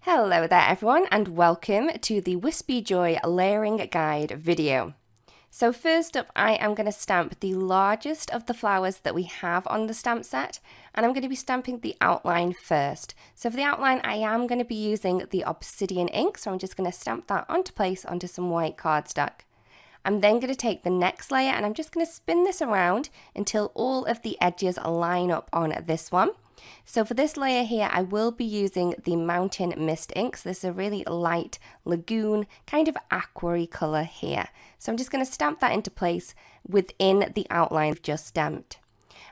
Hello there everyone and welcome to the Wispy Joy layering guide video. So first up I am going to stamp the largest of the flowers that we have on the stamp set, and I'm going to be stamping the outline first. So for the outline I am going to be using the obsidian ink, so I'm just going to stamp that onto place onto some white cardstock. I'm then going to take the next layer and I'm just going to spin this around until all of the edges line up on this one. So for this layer here, I will be using the Mountain Mist ink. So this is a really light lagoon, kind of aqua-y colour here. So I'm just going to stamp that into place within the outline we've just stamped.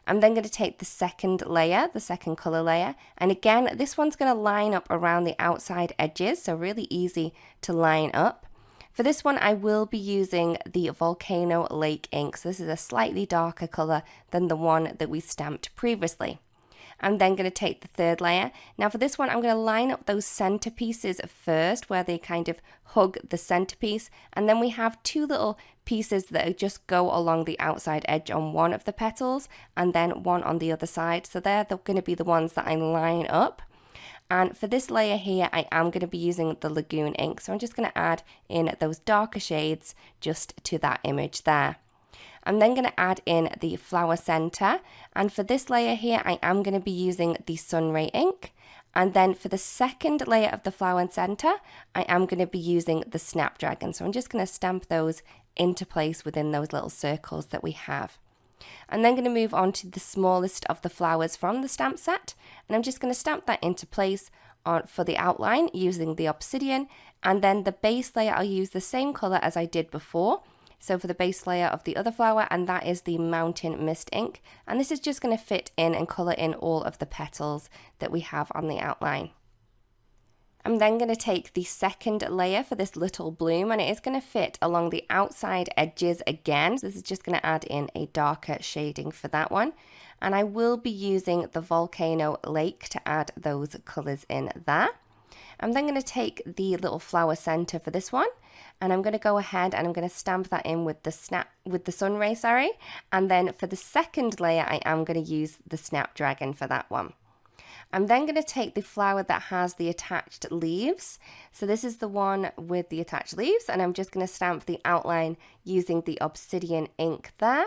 I'm then going to take the second layer, the second colour layer, and again, this one's going to line up around the outside edges, so really easy to line up. For this one, I will be using the Volcano Lake ink. So this is a slightly darker colour than the one that we stamped previously. I'm then going to take the third layer. Now for this one, I'm going to line up those center pieces first, where they kind of hug the centerpiece. And then we have two little pieces that just go along the outside edge on one of the petals, and then one on the other side. So they're going to be the ones that I line up. And for this layer here, I am going to be using the Lagoon ink. So I'm just going to add in those darker shades just to that image there. I'm then going to add in the flower center, and for this layer here I am going to be using the Sunray ink, and then for the second layer of the flower center I am going to be using the Snapdragon. So I'm just going to stamp those into place within those little circles that we have. I'm then going to move on to the smallest of the flowers from the stamp set, and I'm just going to stamp that into place for the outline using the obsidian, and then the base layer I'll use the same color as I did before. So for the base layer of the other flower, and that is the Mountain Mist ink. And this is just going to fit in and colour in all of the petals that we have on the outline. I'm then going to take the second layer for this little bloom, and it is going to fit along the outside edges again. So this is just going to add in a darker shading for that one. And I will be using the Volcano Lake to add those colours in there. I'm then going to take the little flower center for this one, and I'm going to go ahead and I'm going to stamp that in with the Sunray, sorry. And then for the second layer, I am going to use the Snapdragon for that one. I'm then going to take the flower that has the attached leaves. So this is the one with the attached leaves, and I'm just going to stamp the outline using the obsidian ink there.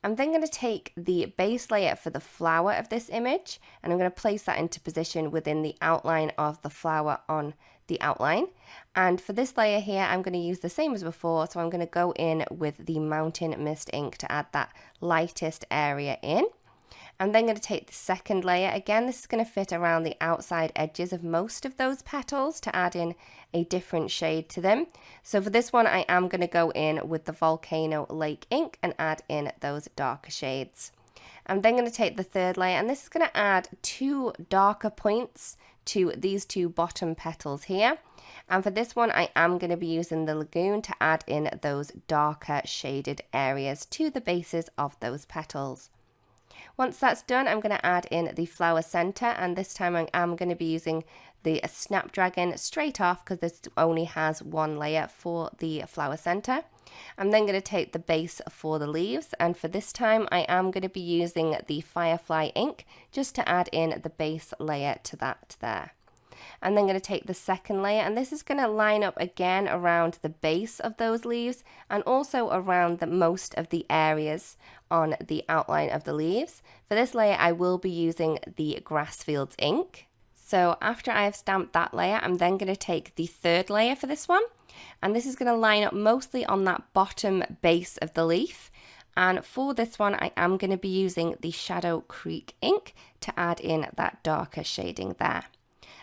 I'm then going to take the base layer for the flower of this image, and I'm going to place that into position within the outline of the flower on the outline. And for this layer here, I'm going to use the same as before, so I'm going to go in with the Mountain Mist ink to add that lightest area in. I'm then going to take the second layer. Again, this is going to fit around the outside edges of most of those petals to add in a different shade to them. So for this one, I am going to go in with the Volcano Lake ink and add in those darker shades. I'm then going to take the third layer, and this is going to add two darker points to these two bottom petals here. And for this one, I am going to be using the Lagoon to add in those darker shaded areas to the bases of those petals. Once that's done, I'm going to add in the flower center, and this time I am going to be using the Snapdragon straight off because this only has one layer for the flower center. I'm then going to take the base for the leaves, and for this time I am going to be using the Firefly ink just to add in the base layer to that there. I'm then going to take the second layer, and this is going to line up again around the base of those leaves and also around most of the areas on the outline of the leaves. For this layer I will be using the Grassfields ink. So after I have stamped that layer, I'm then going to take the third layer for this one, and this is going to line up mostly on that bottom base of the leaf. And for this one I am going to be using the Shadow Creek ink to add in that darker shading there.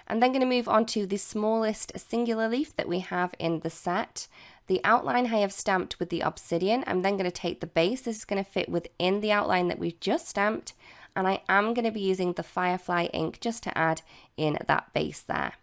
I'm then going to move on to the smallest singular leaf that we have in the set. The outline I have stamped with the obsidian. I'm then going to take the base. This is going to fit within the outline that we've just stamped, and I am going to be using the Firefly ink just to add in that base there.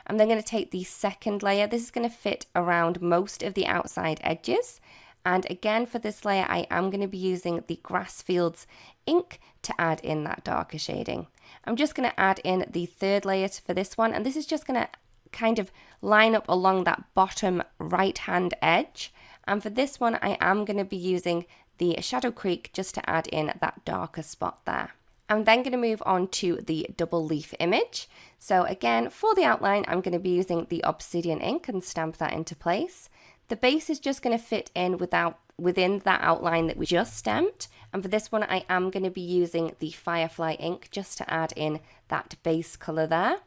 I'm then going to take the second layer. This is going to fit around most of the outside edges. And again, for this layer, I am going to be using the Grassfields ink to add in that darker shading. I'm just going to add in the third layer for this one, and this is just going to kind of line up along that bottom right hand edge. And for this one, I am going to be using the Shadow Creek just to add in that darker spot there. I'm then going to move on to the double leaf image. So again, for the outline, I'm going to be using the obsidian ink and stamp that into place. The base is just going to fit in within that outline that we just stamped. And for this one, I am going to be using the Firefly ink just to add in that base color there.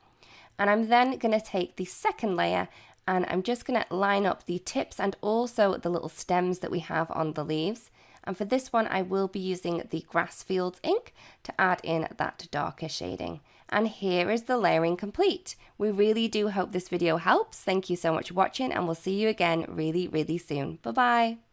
And I'm then going to take the second layer and I'm just going to line up the tips and also the little stems that we have on the leaves. And for this one, I will be using the Grassfields ink to add in that darker shading. And here is the layering complete. We really do hope this video helps. Thank you so much for watching and we'll see you again really, really soon. Bye-bye.